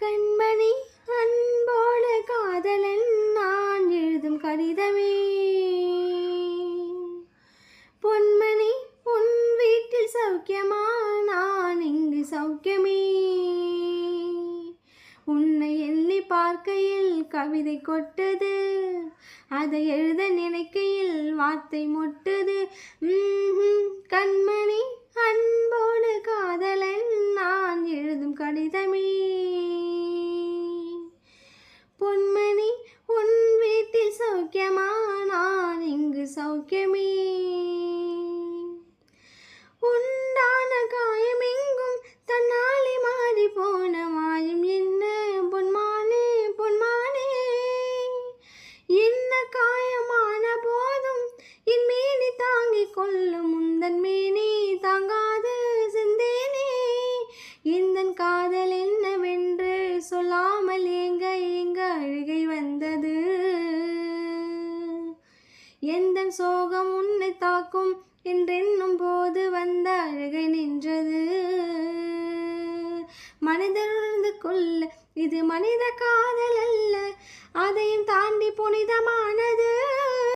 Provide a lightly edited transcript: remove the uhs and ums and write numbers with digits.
கண்மணி அன்போடு காதலன் நான் எழுதும் கடிதமே. பொன்மணி உன் வீட்டில் சௌக்கியமா, நான் இங்கு சௌக்கியமே. உன்னை எண்ணி பார்க்கையில் கவிதை கொட்டது, அதை எழுத நினைக்கையில் வார்த்தை மொட்டது. கண்மணி அன்போடு காதலன் நான் எழுதும் கடிதமே. பொன்மணி உன் வீட்டில் சௌக்கியமா, நான் இங்கு சௌக்கியமே. உண்டான காயம் எங்கும் தன்னாலே மாறி போன மாயம் என்ன பொன்மானே பொன்மானே. என்ன காயமான போதும் என் மேனி தாங்கிக் கொள்ளும் முந்தன் மேனி தாங்காது சிந்தேனே. எந்தன் காதல் என்னவென்று சொல்லாமல் ஏங்க ஏங்க அழுகை வந்தது. எந்தன் சோகம் உன்னை தாக்கும் என்றென்னும் போது வந்த அழுகை நின்றது. மனிதர் உணர்ந்து கொள்ள இது மனித காதல் அல்ல, அதையும் தாண்டி புனிதமானது.